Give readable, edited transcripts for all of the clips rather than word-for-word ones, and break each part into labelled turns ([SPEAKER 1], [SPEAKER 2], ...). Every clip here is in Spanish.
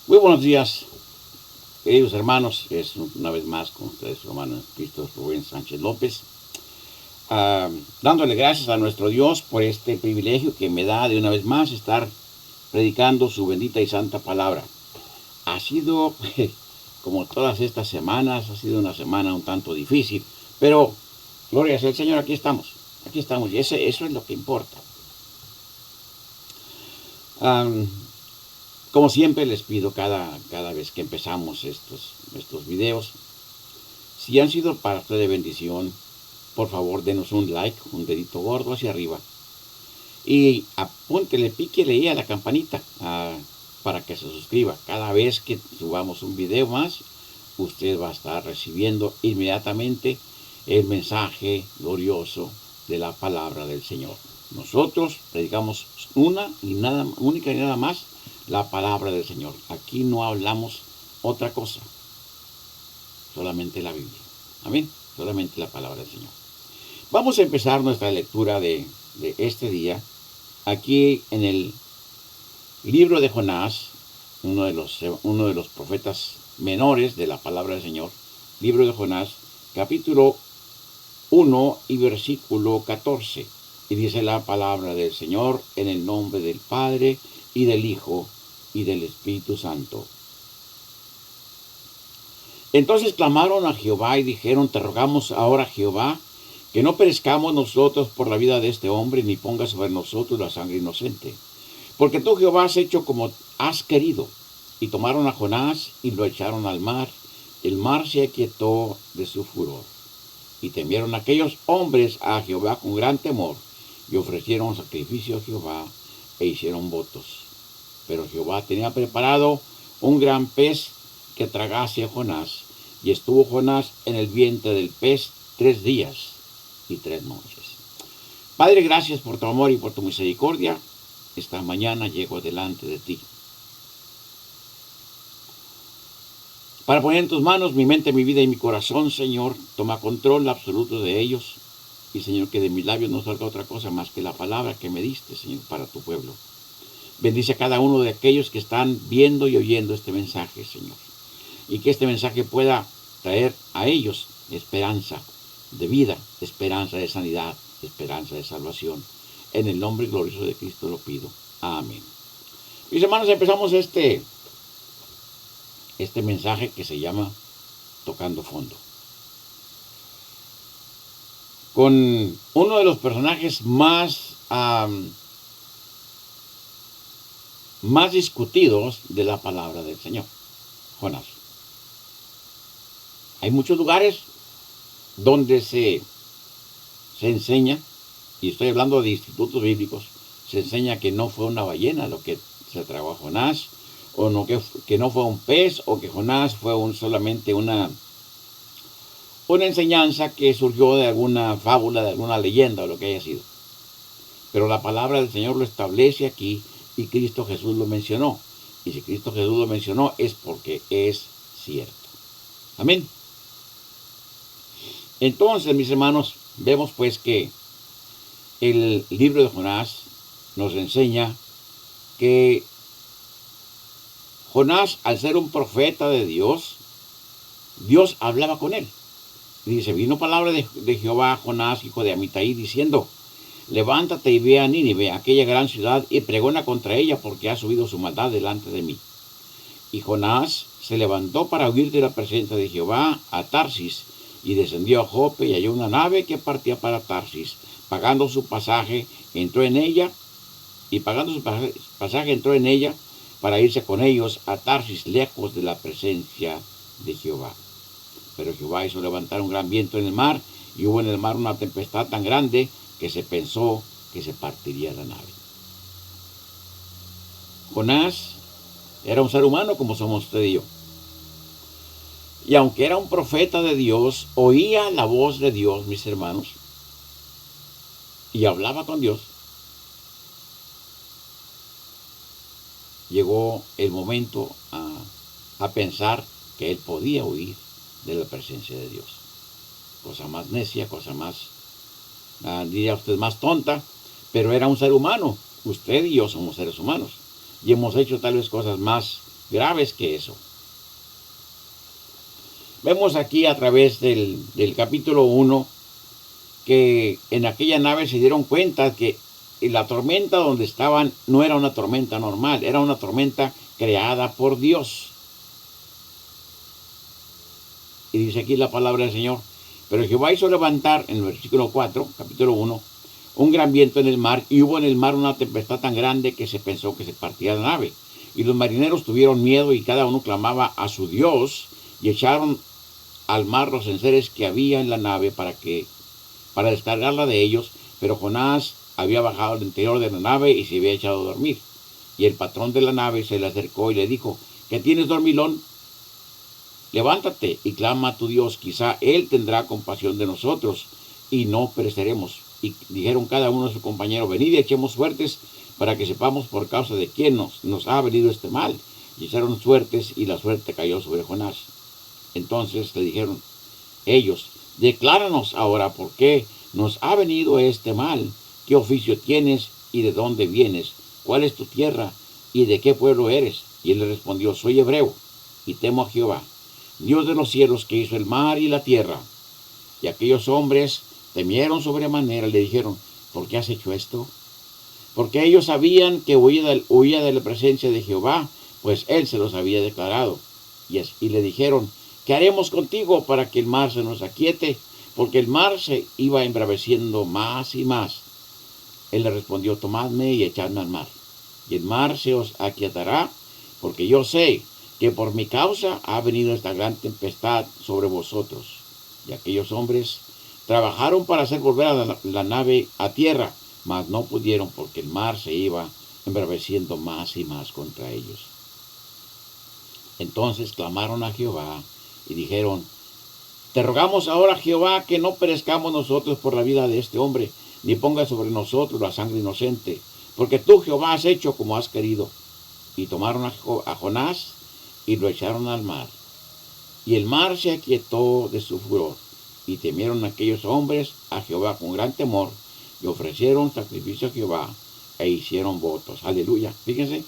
[SPEAKER 1] Muy buenos días, queridos hermanos. Es una vez más con ustedes su hermano en Cristo, Rubén Sánchez López. Dándole gracias a nuestro Dios por este privilegio que me da de una vez más estar predicando su bendita y santa palabra. Ha sido, como todas estas semanas, ha sido una semana un tanto difícil, pero gloria sea al Señor, aquí estamos, y eso es lo que importa. Como siempre les pido cada vez que empezamos estos videos, si han sido para usted de bendición, por favor denos un like, un dedito gordo hacia arriba. Y apúntele, píquele ahí a la campanita para que se suscriba. Cada vez que subamos un video más, usted va a estar recibiendo inmediatamente el mensaje glorioso de la palabra del Señor. Nosotros predicamos única y nada más la palabra del Señor. Aquí no hablamos otra cosa, solamente la Biblia. Amén, solamente la palabra del Señor. Vamos a empezar nuestra lectura de este día aquí en el libro de Jonás, uno de los profetas menores de la palabra del Señor. Libro de Jonás, capítulo 1 y versículo 14. Y dice la palabra del Señor en el nombre del Padre y del Hijo y del Espíritu Santo. Entonces clamaron a Jehová y dijeron: te rogamos ahora, Jehová, que no perezcamos nosotros por la vida de este hombre, ni pongas sobre nosotros la sangre inocente. Porque tú, Jehová, has hecho como has querido. Y tomaron a Jonás y lo echaron al mar. El mar se aquietó de su furor. Y temieron aquellos hombres a Jehová con gran temor, y ofrecieron sacrificio a Jehová, e hicieron votos. Pero Jehová tenía preparado un gran pez que tragase a Jonás, y estuvo Jonás en el vientre del pez 3 días y 3 noches. Padre, gracias por tu amor y por tu misericordia. Esta mañana llego delante de ti para poner en tus manos mi mente, mi vida y mi corazón. Señor, toma control absoluto de ellos. Y, Señor, que de mis labios no salga otra cosa más que la palabra que me diste, Señor, para tu pueblo. Bendice a cada uno de aquellos que están viendo y oyendo este mensaje, Señor. Y que este mensaje pueda traer a ellos esperanza de vida, esperanza de sanidad, esperanza de salvación. En el nombre glorioso de Cristo lo pido. Amén. Mis hermanos, empezamos este mensaje que se llama Tocando Fondo, con uno de los personajes más discutidos de la palabra del Señor, Jonás. Hay muchos lugares donde se enseña, y estoy hablando de institutos bíblicos, se enseña que no fue una ballena lo que se tragó a Jonás, o no, que no fue un pez, o que Jonás fue solamente una enseñanza que surgió de alguna fábula, de alguna leyenda, o lo que haya sido. Pero la palabra del Señor lo establece aquí, y Cristo Jesús lo mencionó. Y si Cristo Jesús lo mencionó, es porque es cierto. Amén. Entonces, mis hermanos, vemos pues que el libro de Jonás nos enseña que Jonás, al ser un profeta de Dios, Dios hablaba con él. Y dice: vino palabra de Jehová a Jonás, hijo de Amitai, diciendo: levántate y ve a Nínive, aquella gran ciudad, y pregona contra ella, porque ha subido su maldad delante de mí. Y Jonás se levantó para huir de la presencia de Jehová a Tarsis, y descendió a Jope, y halló una nave que partía para Tarsis. Pagando su pasaje, entró en ella, para irse con ellos a Tarsis, lejos de la presencia de Jehová. Pero Jehová hizo levantar un gran viento en el mar, y hubo en el mar una tempestad tan grande que se pensó que se partiría la nave. Jonás era un ser humano como somos usted y yo. Y aunque era un profeta de Dios, oía la voz de Dios, mis hermanos, y hablaba con Dios. Llegó el momento a pensar que él podía huir de la presencia de Dios. Cosa más necia, cosa más, diría usted, más tonta, pero era un ser humano. Usted y yo somos seres humanos y hemos hecho tal vez cosas más graves que eso. Vemos aquí a través del capítulo 1 que en aquella nave se dieron cuenta que la tormenta donde estaban no era una tormenta normal, era una tormenta creada por Dios. Y dice aquí la palabra del Señor: pero Jehová hizo levantar, en el versículo 4, capítulo 1, un gran viento en el mar, y hubo en el mar una tempestad tan grande que se pensó que se partía la nave. Y los marineros tuvieron miedo, y cada uno clamaba a su Dios, y echaron al mar los enseres que había en la nave para descargarla de ellos. Pero Jonás había bajado al interior de la nave y se había echado a dormir. Y el patrón de la nave se le acercó y le dijo: ¿qué tienes, dormilón? Levántate y clama a tu Dios, quizá Él tendrá compasión de nosotros y no pereceremos. Y dijeron cada uno a su compañero: venid y echemos suertes para que sepamos por causa de quién nos ha venido este mal. Y echaron suertes, y la suerte cayó sobre Jonás. Entonces le dijeron ellos: decláranos ahora por qué nos ha venido este mal. ¿Qué oficio tienes y de dónde vienes? ¿Cuál es tu tierra y de qué pueblo eres? Y él le respondió: soy hebreo y temo a Jehová, Dios de los cielos, que hizo el mar y la tierra. Y aquellos hombres temieron sobremanera y le dijeron: ¿por qué has hecho esto? Porque ellos sabían que huía de la presencia de Jehová, pues él se los había declarado. Y le dijeron: ¿qué haremos contigo para que el mar se nos aquiete? Porque el mar se iba embraveciendo más y más. Él le respondió: tomadme y echadme al mar, y el mar se os aquietará, porque yo sé que por mi causa ha venido esta gran tempestad sobre vosotros. Y aquellos hombres trabajaron para hacer volver a la nave a tierra, mas no pudieron, porque el mar se iba embraveciendo más y más contra ellos. Entonces clamaron a Jehová y dijeron: te rogamos ahora, Jehová, que no perezcamos nosotros por la vida de este hombre, ni ponga sobre nosotros la sangre inocente, porque tú, Jehová, has hecho como has querido. Y tomaron a Jonás y lo echaron al mar. Y el mar se aquietó de su furor, y temieron aquellos hombres a Jehová con gran temor, y ofrecieron sacrificio a Jehová, e hicieron votos. Aleluya. Fíjense,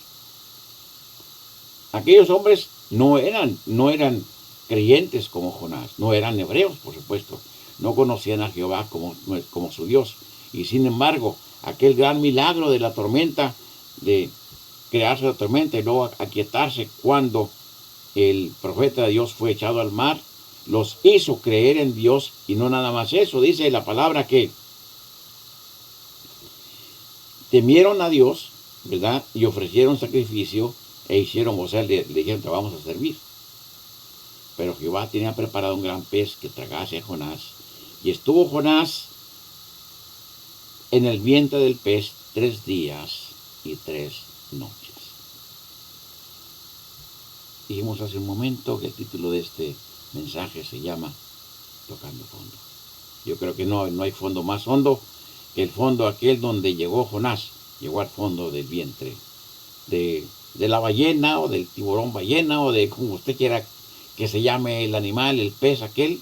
[SPEAKER 1] aquellos hombres no eran creyentes como Jonás, no eran hebreos, por supuesto, no conocían a Jehová como su Dios. Y sin embargo, aquel gran milagro de la tormenta, de crearse la tormenta y luego aquietarse cuando el profeta de Dios fue echado al mar, los hizo creer en Dios. Y no nada más eso, dice la palabra que temieron a Dios, ¿verdad? Y ofrecieron sacrificio e hicieron, o sea, le dijeron: te vamos a servir. Pero Jehová tenía preparado un gran pez que tragase a Jonás. Y estuvo Jonás en el vientre del pez 3 días y 3 noches. Dijimos hace un momento que el título de este mensaje se llama Tocando Fondo. Yo creo que no hay fondo más hondo que el fondo aquel donde llegó Jonás. Llegó al fondo del vientre de la ballena, o del tiburón ballena, o de como usted quiera que se llame el animal, el pez aquel,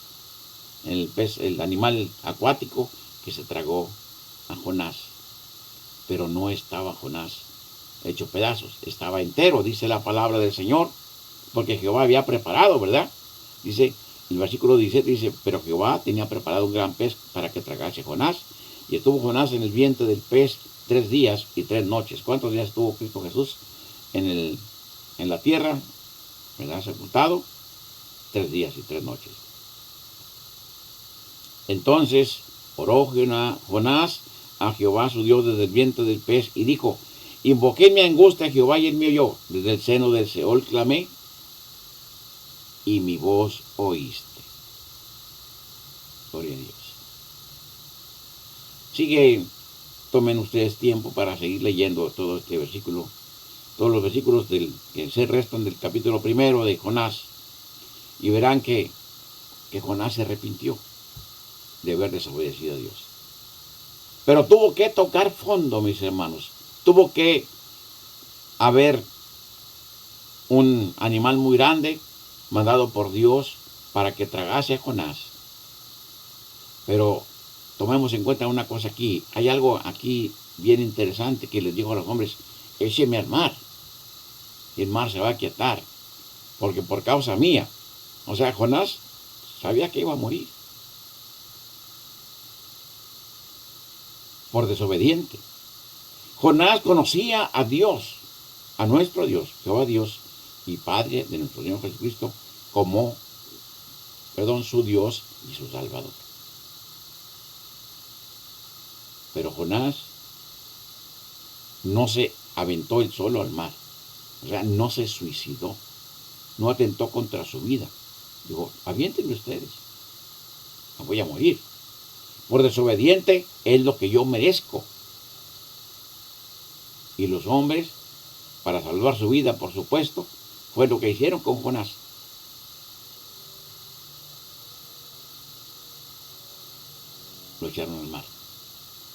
[SPEAKER 1] el animal acuático que se tragó a Jonás. Pero no estaba Jonás hecho pedazos, estaba entero, dice la palabra del Señor, porque Jehová había preparado, ¿verdad? Dice, el versículo 17 dice: pero Jehová tenía preparado un gran pez para que tragase a Jonás. Y estuvo Jonás en el vientre del pez 3 días y 3 noches. ¿Cuántos días estuvo Cristo Jesús en la tierra, ¿verdad? Sepultado. 3 días y 3 noches. Entonces oró Jonás a Jehová su Dios desde el vientre del pez y dijo: invoqué mi angustia a Jehová y él me oyó. Desde el seno del Seol clamé y mi voz oíste. Gloria a Dios. Tomen ustedes tiempo para seguir leyendo todo este versículo, todos los versículos que se restan del capítulo 1 de Jonás, y verán que Jonás se arrepintió de haber desobedecido a Dios. Pero tuvo que tocar fondo, mis hermanos. Tuvo que haber un animal muy grande mandado por Dios para que tragase a Jonás. Pero tomemos en cuenta una cosa aquí. Hay algo aquí bien interesante que les dijo a los hombres: écheme al mar. y el mar se va a aquietar, porque por causa mía. O sea, Jonás sabía que iba a morir por desobediente. Jonás conocía a Dios, a nuestro Dios, Jehová Dios y Padre de nuestro Señor Jesucristo, como, su Dios y su Salvador. Pero Jonás no se aventó él solo al mar, o sea, no se suicidó, no atentó contra su vida. Dijo, aviéntenme ustedes, me voy a morir. Por desobediente es lo que yo merezco. Y los hombres, para salvar su vida, por supuesto, fue lo que hicieron con Jonás. Lo echaron al mar.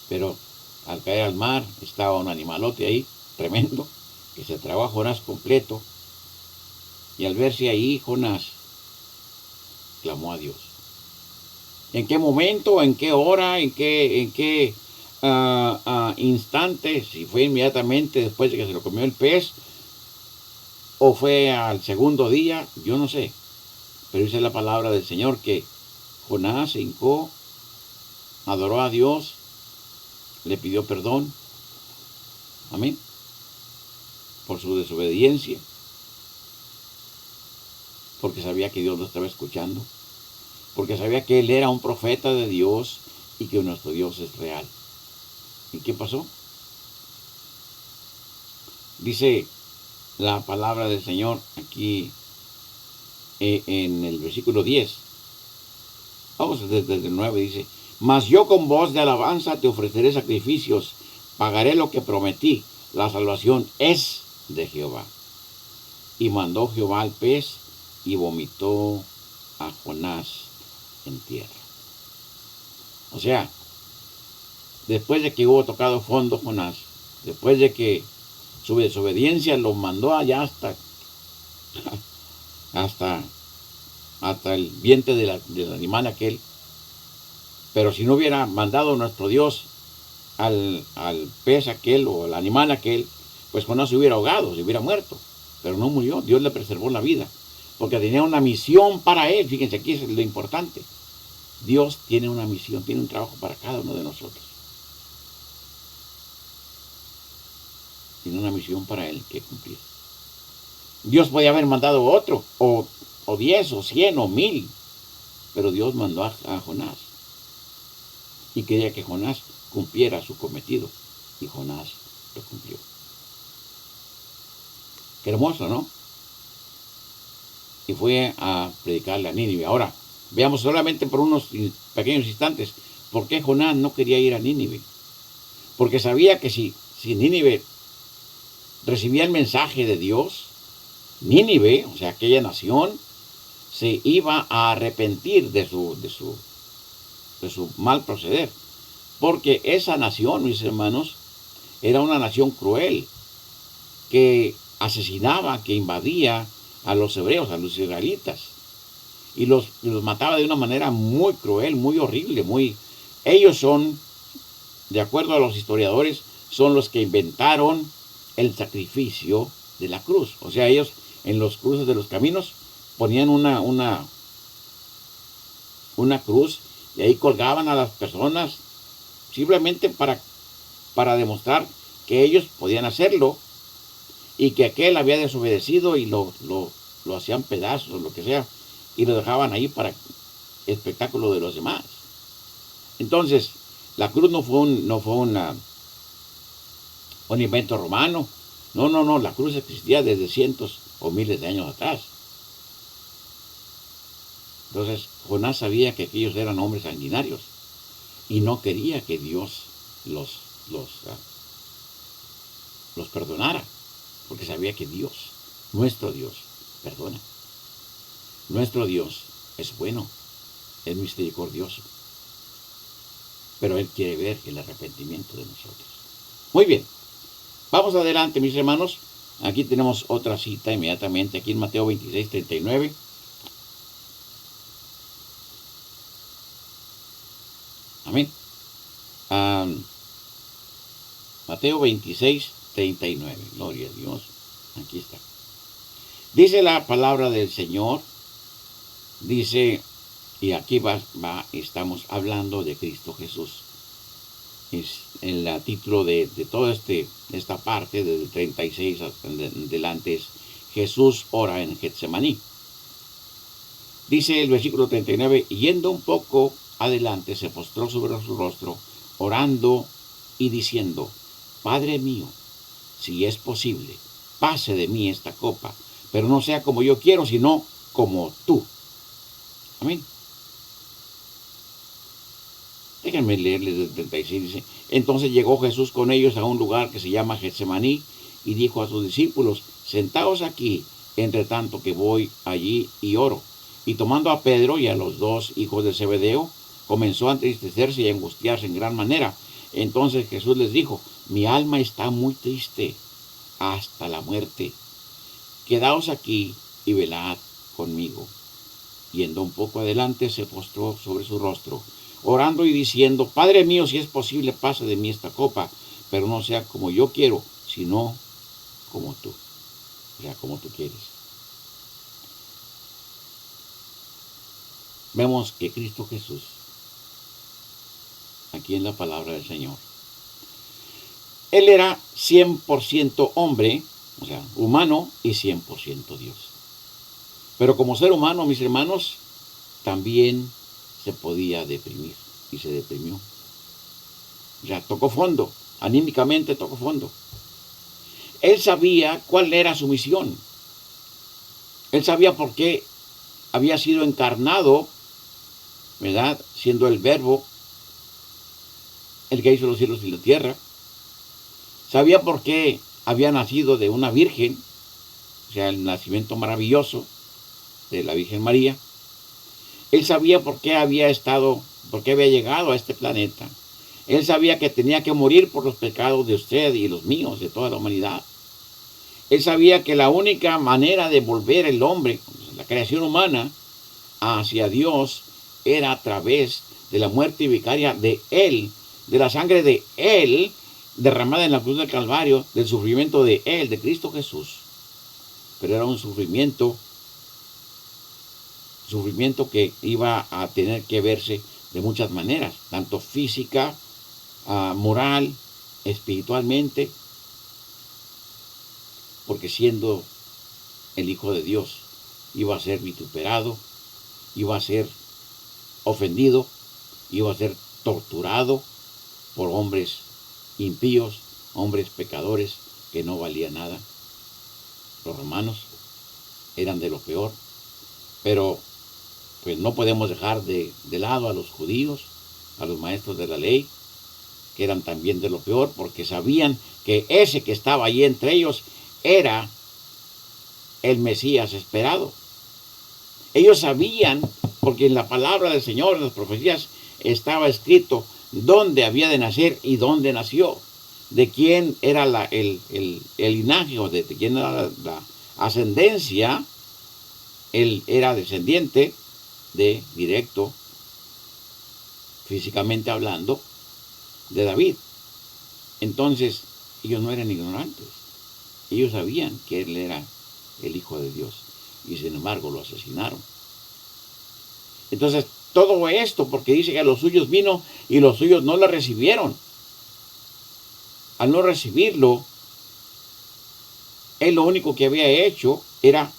[SPEAKER 1] Pero al caer al mar estaba un animalote ahí, tremendo, que se tragó a Jonás completo. Y al verse ahí, Jonás clamó a Dios. ¿En qué momento, en qué hora, en qué instante? Si fue inmediatamente después de que se lo comió el pez, o fue al segundo día, yo no sé. Pero dice la palabra del Señor que Jonás se hincó, adoró a Dios, le pidió perdón, amén, por su desobediencia, porque sabía que Dios lo estaba escuchando, porque sabía que él era un profeta de Dios y que nuestro Dios es real. ¿Y qué pasó? Dice la palabra del Señor aquí en el versículo 10. Vamos desde el 9, dice, mas yo con voz de alabanza te ofreceré sacrificios, pagaré lo que prometí, la salvación es de Jehová. Y mandó Jehová al pez y vomitó a Jonás en tierra. O sea, después de que hubo tocado fondo Jonás, después de que su desobediencia lo mandó allá hasta el vientre del animal aquel, pero si no hubiera mandado nuestro Dios al pez aquel o al animal aquel, pues Jonás se hubiera ahogado, se hubiera muerto, pero no murió. Dios le preservó la vida, porque tenía una misión para él. Fíjense, aquí es lo importante. Dios tiene una misión, tiene un trabajo para cada uno de nosotros. Tiene una misión para él que cumplir. Dios podía haber mandado otro, o 10, o 100, o 1000, pero Dios mandó a Jonás. Y quería que Jonás cumpliera su cometido, y Jonás lo cumplió. Qué hermoso, ¿no? Y fue a predicarle a Nínive. Ahora, veamos solamente por unos pequeños instantes por qué Jonás no quería ir a Nínive. Porque sabía que si Nínive recibía el mensaje de Dios, Nínive, o sea, aquella nación, se iba a arrepentir de su mal proceder. Porque esa nación, mis hermanos, era una nación cruel, que asesinaba, que invadía a los hebreos, a los israelitas, y los mataba de una manera muy cruel, muy horrible, Ellos son, de acuerdo a los historiadores, son los que inventaron el sacrificio de la cruz. O sea, ellos en los cruces de los caminos ponían una cruz y ahí colgaban a las personas simplemente para demostrar que ellos podían hacerlo y que aquel había desobedecido y lo hacían pedazos o lo que sea y lo dejaban ahí para espectáculo de los demás. Entonces, la cruz no fue un invento romano. No, la cruz existía desde cientos o miles de años atrás. Entonces, Jonás sabía que aquellos eran hombres sanguinarios y no quería que Dios los perdonara, porque sabía que Dios, nuestro Dios, perdona. Nuestro Dios es bueno, es misericordioso, pero Él quiere ver el arrepentimiento de nosotros. Muy bien, vamos adelante, mis hermanos. Aquí tenemos otra cita inmediatamente, aquí en Mateo 26, 39. Amén. Mateo 26, 39. Gloria a Dios. Aquí está. Dice la palabra del Señor, dice, y aquí estamos hablando de Cristo Jesús. Es el título de toda esta parte, desde el 36 hasta adelante, es Jesús ora en Getsemaní. Dice el versículo 39, yendo un poco adelante, se postró sobre su rostro, orando y diciendo, Padre mío, si es posible, pase de mí esta copa, pero no sea como yo quiero, sino como tú. Amén. Déjenme leerles el 36, dice, entonces llegó Jesús con ellos a un lugar que se llama Getsemaní y dijo a sus discípulos, sentaos aquí, entre tanto que voy allí y oro. Y tomando a Pedro y a los dos hijos de Zebedeo, comenzó a entristecerse y a angustiarse en gran manera. Entonces Jesús les dijo, mi alma está muy triste hasta la muerte. Quedaos aquí y velad conmigo. Yendo un poco adelante, se postró sobre su rostro, orando y diciendo, Padre mío, si es posible, pase de mí esta copa, pero no sea como yo quiero, sino como tú. O sea, como tú quieres. Vemos que Cristo Jesús, aquí en la palabra del Señor, Él era 100% hombre, o sea, humano, y 100% Dios. Pero como ser humano, mis hermanos, también se podía deprimir, y se deprimió. O sea, tocó fondo, anímicamente tocó fondo. Él sabía cuál era su misión. Él sabía por qué había sido encarnado, ¿verdad? Siendo el Verbo, el que hizo los cielos y la tierra. Sabía por qué había nacido de una virgen, o sea, el nacimiento maravilloso de la Virgen María. Él sabía por qué había llegado a este planeta. Él sabía que tenía que morir por los pecados de usted y los míos, de toda la humanidad. Él sabía que la única manera de volver el hombre, la creación humana, hacia Dios, era a través de la muerte vicaria de Él, de la sangre de Él, derramada en la cruz del Calvario, del sufrimiento de Él, de Cristo Jesús. Pero era un sufrimiento que iba a tener que verse de muchas maneras, tanto física, moral, espiritualmente, porque siendo el Hijo de Dios, iba a ser vituperado, iba a ser ofendido, iba a ser torturado por hombres impíos, hombres pecadores que no valían nada. Los romanos eran de lo peor, pero pues no podemos dejar de lado a los judíos, a los maestros de la ley, que eran también de lo peor, porque sabían que ese que estaba allí entre ellos era el Mesías esperado. Ellos sabían, porque en la palabra del Señor, en las profecías, estaba escrito dónde había de nacer y dónde nació, de quién era el linaje, o de quién era la ascendencia. Él era descendiente directo, físicamente hablando, de David. Entonces, ellos no eran ignorantes. Ellos sabían que él era el Hijo de Dios, y sin embargo lo asesinaron. Entonces, todo esto porque dice que a los suyos vino y los suyos no lo recibieron. Al no recibirlo, él lo único que había hecho era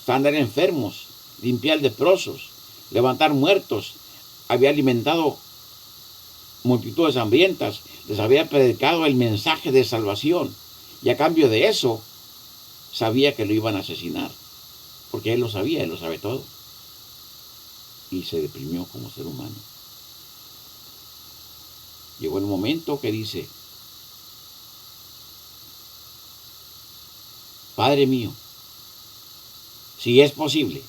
[SPEAKER 1] sanar enfermos, limpiar leprosos, levantar muertos, había alimentado multitudes hambrientas, les había predicado el mensaje de salvación, y a cambio de eso sabía que lo iban a asesinar, porque él lo sabía, él lo sabe todo, y se deprimió como ser humano. Llegó el momento que dice, Padre mío, si es posible,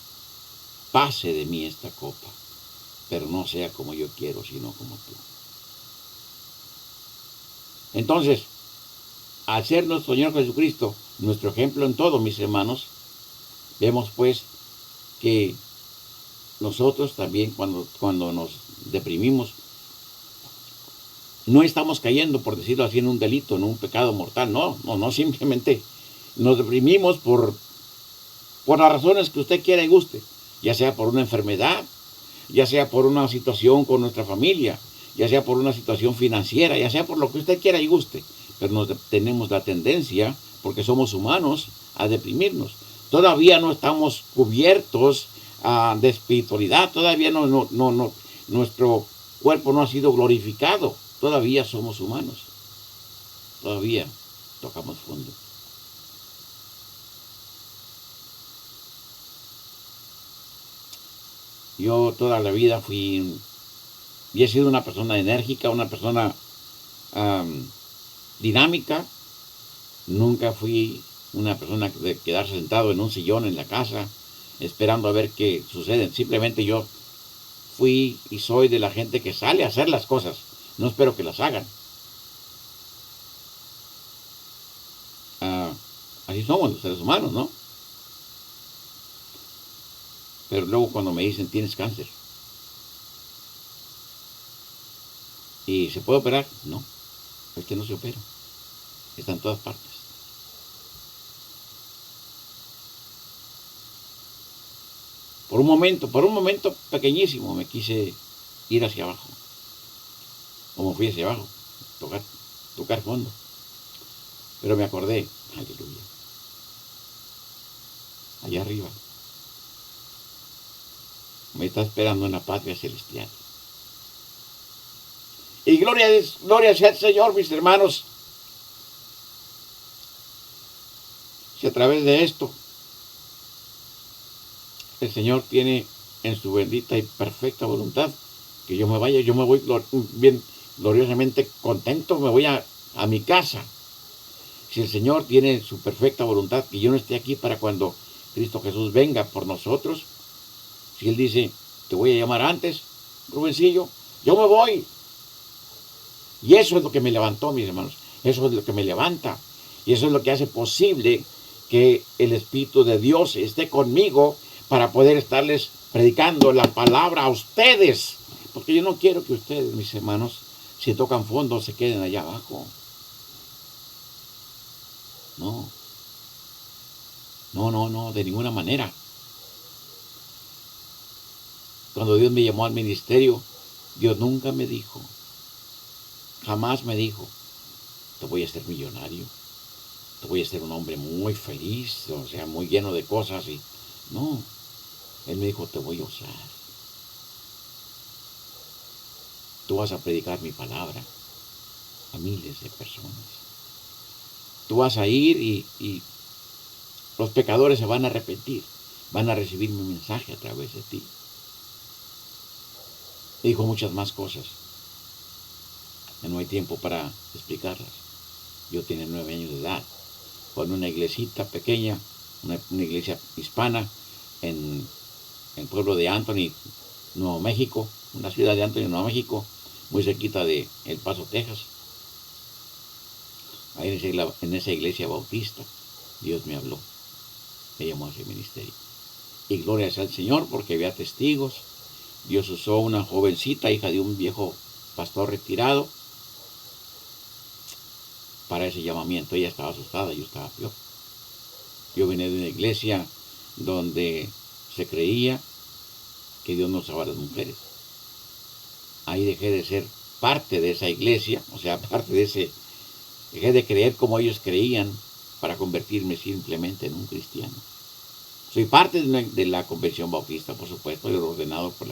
[SPEAKER 1] pase de mí esta copa, pero no sea como yo quiero, sino como tú. Entonces, al ser nuestro Señor Jesucristo nuestro ejemplo en todo, mis hermanos, vemos pues que nosotros también cuando nos deprimimos, no estamos cayendo, por decirlo así, en un delito, en un pecado mortal. No, simplemente nos deprimimos por por las razones que usted quiera y guste, ya sea por una enfermedad, ya sea por una situación con nuestra familia, ya sea por una situación financiera, ya sea por lo que usted quiera y guste. Pero tenemos la tendencia, porque somos humanos, a deprimirnos. Todavía no estamos cubiertos de espiritualidad, todavía nuestro cuerpo no ha sido glorificado, todavía somos humanos, todavía tocamos fondo. Yo toda la vida y he sido una persona enérgica, una persona dinámica. Nunca fui una persona de quedarse sentado en un sillón en la casa esperando a ver qué sucede. Simplemente yo fui y soy de la gente que sale a hacer las cosas. No espero que las hagan. Así somos los seres humanos, ¿no? Pero luego cuando me dicen tienes cáncer y se puede operar, no, no se opera, está en todas partes. Por un momento pequeñísimo me quise ir hacia abajo, o me fui hacia abajo, tocar fondo, pero me acordé, aleluya, allá arriba me está esperando una patria celestial. Y gloria sea al Señor, mis hermanos, si a través de esto el Señor tiene en su bendita y perfecta voluntad que yo me vaya, yo me voy bien gloriosamente contento, me voy a mi casa. Si el Señor tiene su perfecta voluntad que yo no esté aquí para cuando Cristo Jesús venga por nosotros, si Él dice, te voy a llamar antes, Rubencillo, yo me voy. Y eso es lo que me levantó, mis hermanos. Eso es lo que me levanta. Y eso es lo que hace posible que el Espíritu de Dios esté conmigo para poder estarles predicando la palabra a ustedes. Porque yo no quiero que ustedes, mis hermanos, si tocan fondo, se queden allá abajo. No, de ninguna manera. Cuando Dios me llamó al ministerio, Dios nunca me dijo, jamás me dijo, te voy a hacer millonario, te voy a hacer un hombre muy feliz, o sea, muy lleno de cosas. No, Él me dijo, te voy a usar. Tú vas a predicar mi palabra a miles de personas. Tú vas a ir y los pecadores se van a arrepentir, van a recibir mi mensaje a través de ti. Dijo muchas más cosas, que no hay tiempo para explicarlas. Yo tenía 9 años de edad, con una iglesita pequeña, una iglesia hispana, en el pueblo de Anthony, Nuevo México, una ciudad de Anthony, Nuevo México, muy cerquita de El Paso, Texas. Ahí en esa iglesia bautista, Dios me habló, me llamó a ese ministerio. Y gloria sea al Señor, porque había testigos. Dios usó una jovencita, hija de un viejo pastor retirado, para ese llamamiento. Ella estaba asustada, yo estaba peor. Yo venía de una iglesia donde se creía que Dios no usaba a las mujeres. Ahí dejé de ser parte de esa iglesia, o sea, dejé de creer como ellos creían para convertirme simplemente en un cristiano. Soy parte de la convención bautista, por supuesto, yo ordenado por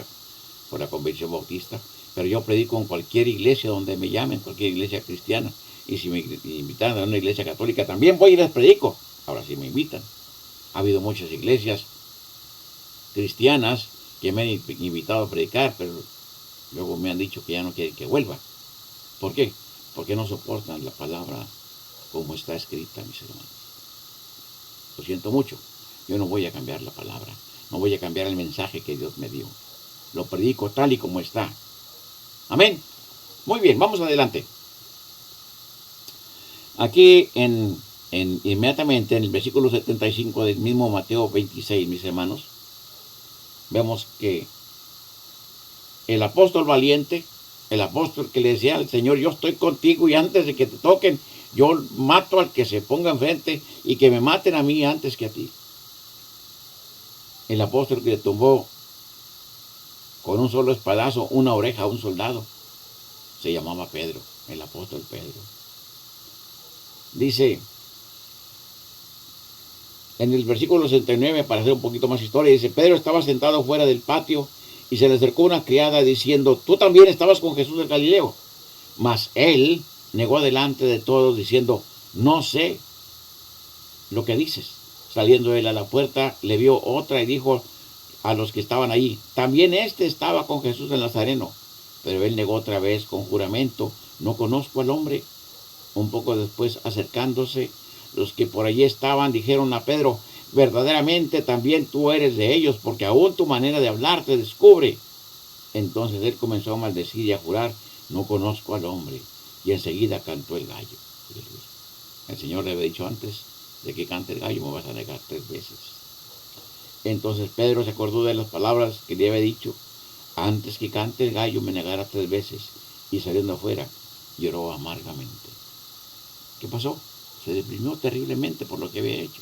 [SPEAKER 1] la convención bautista, pero yo predico en cualquier iglesia donde me llamen, cualquier iglesia cristiana. Y si me invitan a una iglesia católica, también voy y les predico. Ahora sí me invitan. Ha habido muchas iglesias cristianas que me han invitado a predicar, pero luego me han dicho que ya no quieren que vuelva. ¿Por qué? Porque no soportan la palabra como está escrita, mis hermanos. Lo siento mucho. Yo no voy a cambiar la palabra. No voy a cambiar el mensaje que Dios me dio. Lo predico tal y como está. Amén. Muy bien, vamos adelante. Aquí inmediatamente en el versículo 75 del mismo Mateo 26, mis hermanos, vemos que el apóstol valiente, el apóstol que le decía al Señor, yo estoy contigo y antes de que te toquen, yo mato al que se ponga enfrente y que me maten a mí antes que a ti. el apóstol que le tumbó con un solo espadazo una oreja a un soldado, se llamaba Pedro, el apóstol Pedro. Dice en el versículo 69, para hacer un poquito más historia, dice: Pedro estaba sentado fuera del patio y se le acercó una criada diciendo: tú también estabas con Jesús el Galileo. Mas él negó delante de todos diciendo: no sé lo que dices. Saliendo él a la puerta, le vio otra y dijo a los que estaban ahí: también este estaba con Jesús el Nazareno. Pero él negó otra vez con juramento: no conozco al hombre. Un poco después, acercándose, los que por allí estaban dijeron a Pedro: verdaderamente también tú eres de ellos, porque aún tu manera de hablar te descubre. Entonces él comenzó a maldecir y a jurar: no conozco al hombre. Y enseguida cantó el gallo. El Señor le había dicho antes de que cante el gallo: me vas a negar 3 veces. Entonces Pedro se acordó de las palabras que le había dicho: antes que cante el gallo me negará 3 veces. Y saliendo afuera, lloró amargamente. ¿Qué pasó? Se deprimió terriblemente por lo que había hecho.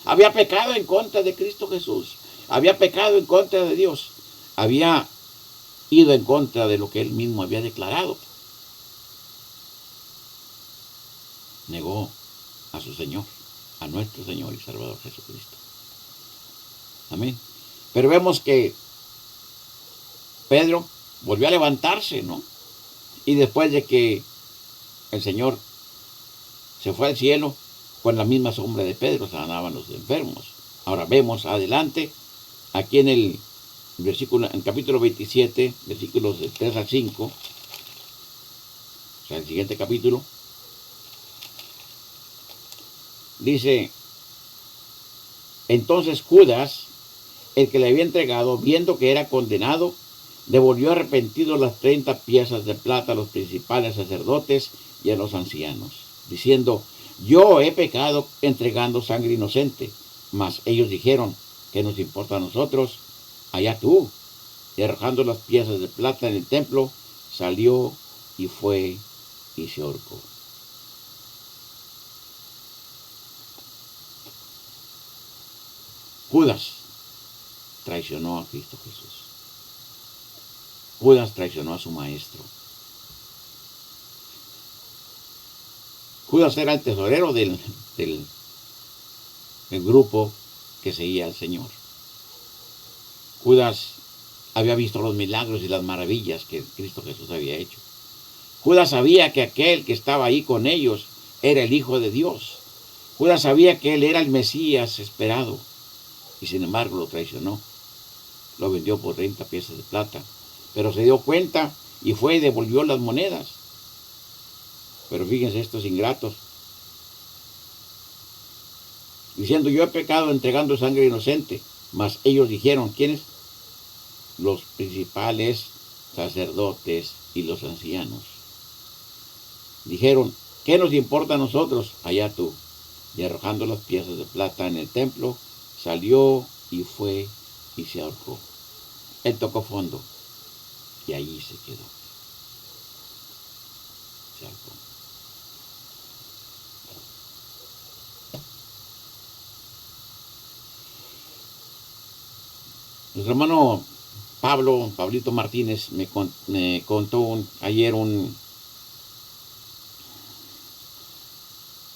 [SPEAKER 1] Había pecado en contra de Cristo Jesús. Había pecado en contra de Dios. Había ido en contra de lo que él mismo había declarado. Negó a su Señor, a nuestro Señor y Salvador Jesucristo. Amén. Pero vemos que Pedro volvió a levantarse, ¿no? Y después de que el Señor se fue al cielo, con la misma sombra de Pedro sanaban los enfermos. Ahora vemos adelante, aquí en el versículo, en capítulo 27, versículos de 3 al 5, o sea, el siguiente capítulo, dice: entonces Judas, el que le había entregado, viendo que era condenado, devolvió arrepentido las 30 piezas de plata a los principales sacerdotes y a los ancianos, diciendo: yo he pecado entregando sangre inocente. Mas ellos dijeron: ¿qué nos importa a nosotros? Allá tú. Y arrojando las piezas de plata en el templo, salió y fue y se ahorcó. Judas traicionó a Cristo Jesús. Judas traicionó a su maestro. Judas era el tesorero del grupo que seguía al Señor. Judas había visto los milagros y las maravillas que Cristo Jesús había hecho. Judas sabía que aquel que estaba ahí con ellos era el Hijo de Dios. Judas sabía que él era el Mesías esperado. Y sin embargo lo traicionó. Lo vendió por 30 piezas de plata. Pero se dio cuenta y fue y devolvió las monedas. Pero fíjense estos ingratos, diciendo: yo he pecado entregando sangre inocente. Mas ellos dijeron, ¿quiénes? Los principales sacerdotes y los ancianos. Dijeron: ¿qué nos importa a nosotros? Allá tú. Y arrojando las piezas de plata en el templo, salió y fue y se ahorcó. Él tocó fondo y allí se quedó. Se ahorcó. Nuestro hermano Pablito Martínez, me contó ayer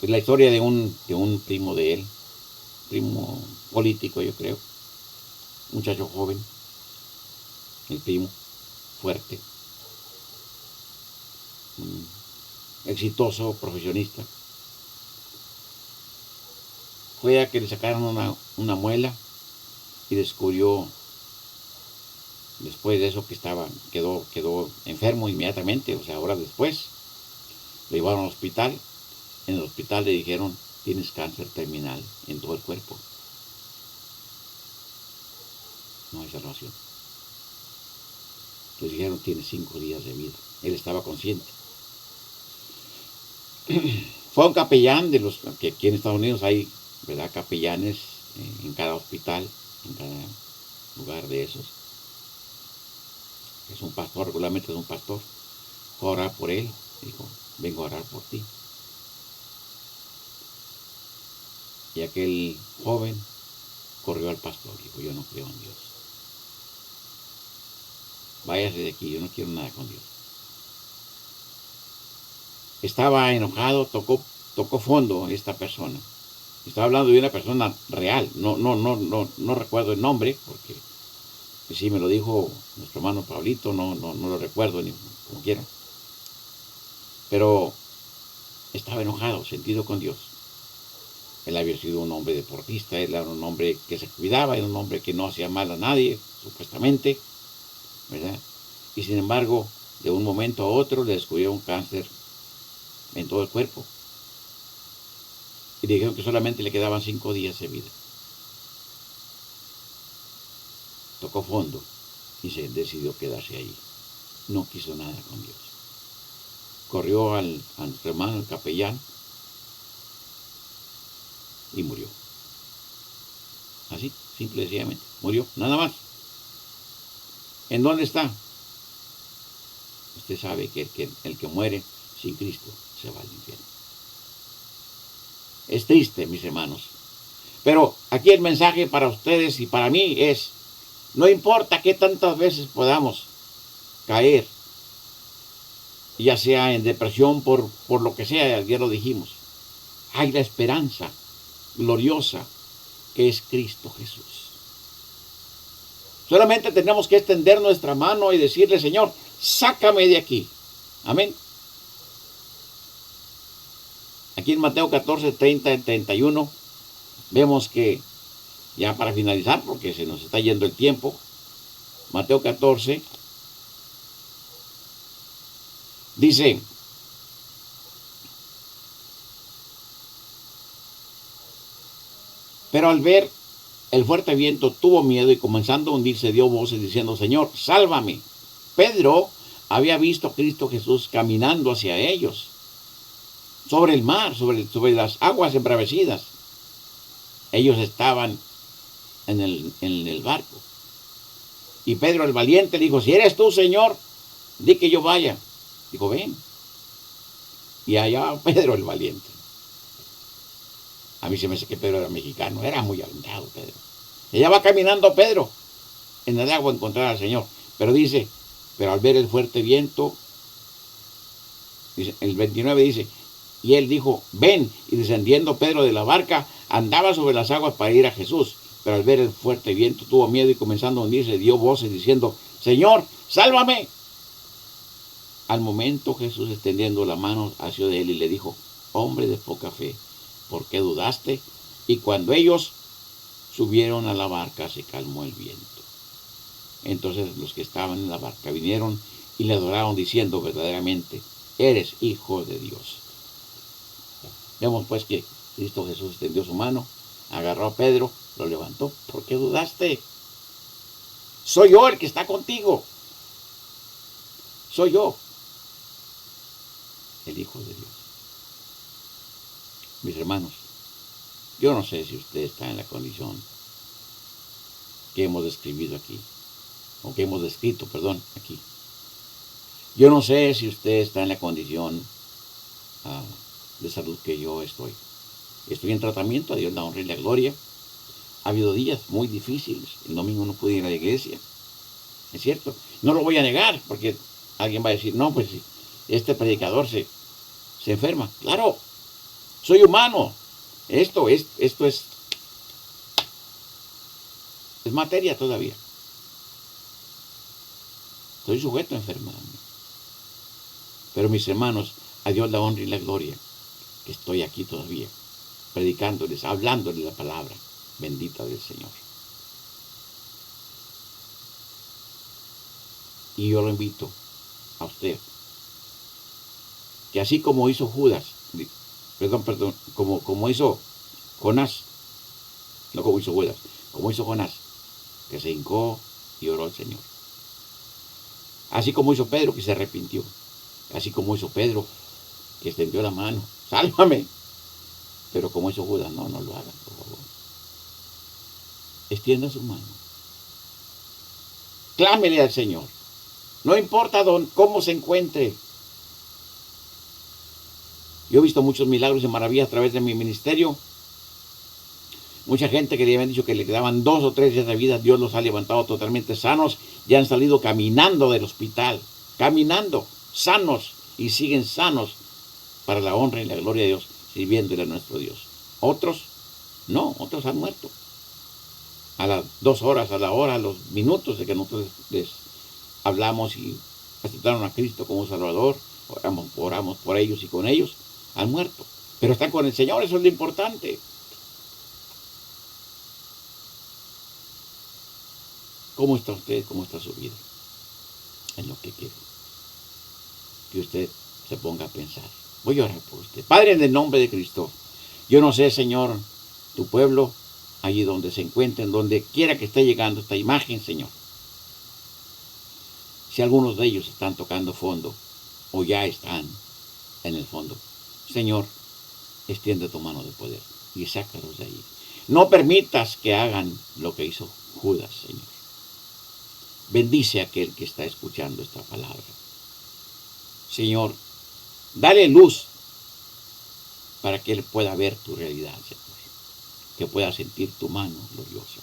[SPEAKER 1] la historia de un primo de él, primo político, yo creo, muchacho joven, el primo, fuerte, exitoso, profesionista. Fue a que le sacaron una muela y descubrió, después de eso, que quedó enfermo inmediatamente, o sea, horas después. Lo llevaron al hospital. En el hospital le dijeron: tienes cáncer terminal en todo el cuerpo. No hay salvación. Le dijeron: tienes 5 días de vida. Él estaba consciente. Fue a un capellán de los que aquí en Estados Unidos hay, ¿verdad?, capellanes en cada hospital, en cada lugar de esos. Es un pastor, regularmente es un pastor. Fue a orar por él. Dijo: vengo a orar por ti. Y aquel joven corrió al pastor, dijo, yo no creo en Dios. Váyase de aquí, yo no quiero nada con Dios. Estaba enojado, tocó fondo esta persona. Estaba hablando de una persona real, no recuerdo el nombre, porque si me lo dijo nuestro hermano Pablito, no lo recuerdo ni como quiera. Pero estaba enojado, sentido con Dios. Él había sido un hombre deportista, él era un hombre que se cuidaba, era un hombre que no hacía mal a nadie, supuestamente, ¿verdad? Y sin embargo, de un momento a otro le descubrieron un cáncer en todo el cuerpo. Y le dijeron que solamente le quedaban 5 días de vida. Tocó fondo y se decidió quedarse ahí. No quiso nada con Dios. Corrió a nuestro hermano, el capellán, y murió. Así, simple y sencillamente. Murió, nada más. ¿En dónde está? Usted sabe que el que muere sin Cristo se va al infierno. Es triste, mis hermanos. Pero aquí el mensaje para ustedes y para mí es, no importa qué tantas veces podamos caer, ya sea en depresión por lo que sea, ya lo dijimos, hay la esperanza gloriosa que es Cristo Jesús. Solamente tenemos que extender nuestra mano y decirle, Señor, sácame de aquí. Amén. Aquí en Mateo 14, 30 y 31, vemos que, ya para finalizar, porque se nos está yendo el tiempo, Mateo 14, dice, pero al ver el fuerte viento tuvo miedo y comenzando a hundirse dio voces diciendo, Señor, sálvame. Pedro había visto a Cristo Jesús caminando hacia ellos, sobre el mar, sobre las aguas embravecidas. Ellos estaban en el barco. Y Pedro el valiente le dijo, si eres tú, Señor, di que yo vaya. Dijo, ven. Y allá va Pedro el valiente. A mí se me hace que Pedro era mexicano, era muy aventado Pedro. Y allá va caminando Pedro en el agua a encontrar al Señor. Pero dice, pero al ver el fuerte viento, dice, el 29 dice, y él dijo, ven, y descendiendo Pedro de la barca, andaba sobre las aguas para ir a Jesús. Pero al ver el fuerte viento tuvo miedo y comenzando a hundirse dio voces diciendo, Señor, sálvame. Al momento Jesús extendiendo la mano hacia de él y le dijo, hombre de poca fe, ¿por qué dudaste? Y cuando ellos subieron a la barca se calmó el viento. Entonces los que estaban en la barca vinieron y le adoraron diciendo, verdaderamente, eres hijo de Dios. Vemos pues que Cristo Jesús extendió su mano, agarró a Pedro, lo levantó. ¿Por qué dudaste? Soy yo el que está contigo. Soy yo, el Hijo de Dios. Mis hermanos, yo no sé si usted está en la condición que hemos descrito aquí, aquí. Yo no sé si usted está en la condición de salud que yo estoy. Estoy en tratamiento, a Dios la honra y la gloria. Ha habido días muy difíciles. El domingo no pude ir a la iglesia. Es cierto. No lo voy a negar, porque alguien va a decir, no, pues este predicador se enferma. Claro, soy humano. Esto es materia todavía. Estoy sujeto a enfermarme. Pero mis hermanos, a Dios la honra y la gloria, que estoy aquí todavía, predicándoles, hablándoles la palabra bendita del Señor. Y yo lo invito a usted, que así como hizo Judas, como hizo Jonás, no como hizo Judas, como hizo Jonás, que se hincó y oró al Señor. Así como hizo Pedro, que se arrepintió. Así como hizo Pedro, que extendió la mano, sálvame. Pero como hizo Judas, no lo hagan, por favor. Extienda su mano. Clámele al Señor. No importa cómo se encuentre. Yo he visto muchos milagros y maravillas a través de mi ministerio. Mucha gente que le habían dicho que le quedaban 2 o 3 días de vida, Dios los ha levantado totalmente sanos y han salido caminando del hospital, caminando, sanos, y siguen sanos para la honra y la gloria de Dios, sirviéndole a nuestro Dios. Otros, no, otros han muerto. A las 2 horas, a la hora, a los minutos de que nosotros les hablamos y aceptaron a Cristo como Salvador, oramos por ellos y con ellos, han muerto. Pero están con el Señor, eso es lo importante. ¿Cómo está usted? ¿Cómo está su vida? Es lo que quiero que usted se ponga a pensar. Voy a orar por usted. Padre, en el nombre de Cristo, yo no sé, Señor, tu pueblo, allí donde se encuentren, donde quiera que esté llegando esta imagen, Señor. Si algunos de ellos están tocando fondo o ya están en el fondo, Señor, extiende tu mano de poder y sácalos de ahí. No permitas que hagan lo que hizo Judas, Señor. Bendice a aquel que está escuchando esta palabra. Señor, dale luz para que él pueda ver tu realidad, Señor. Que pueda sentir tu mano gloriosa.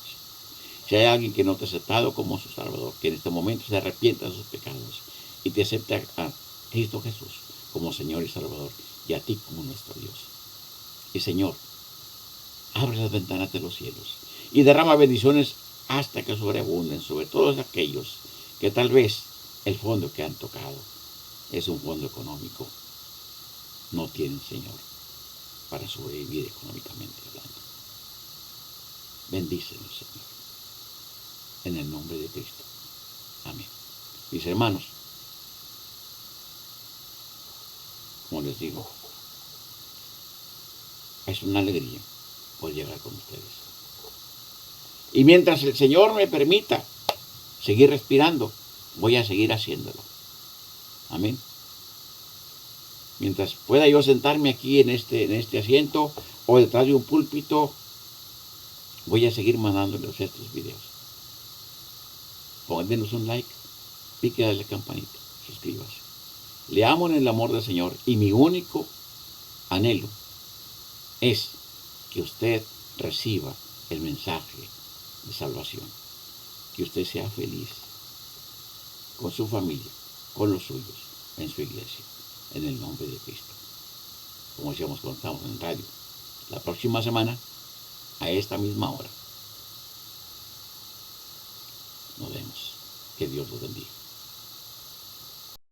[SPEAKER 1] Si hay alguien que no te ha aceptado como su Salvador, que en este momento se arrepienta de sus pecados y te acepta a Cristo Jesús como Señor y Salvador y a ti como nuestro Dios. Y Señor, abre las ventanas de los cielos y derrama bendiciones hasta que sobreabunden sobre todos aquellos que tal vez el fondo que han tocado es un fondo económico. No tienen, Señor, para sobrevivir económicamente hablando. Bendícenos, Señor, en el nombre de Cristo. Amén. Mis hermanos, como les digo, es una alegría poder llegar con ustedes. Y mientras el Señor me permita seguir respirando, voy a seguir haciéndolo. Amén. Mientras pueda yo sentarme aquí en este asiento o detrás de un púlpito, voy a seguir mandándoles estos videos. Pónganos un like, pique a la campanita, suscríbase. Le amo en el amor del Señor y mi único anhelo es que usted reciba el mensaje de salvación. Que usted sea feliz con su familia, con los suyos, en su iglesia, en el nombre de Cristo. Como decíamos cuando estamos en radio, la próxima semana, a esta misma hora, nos vemos. Que Dios los bendiga.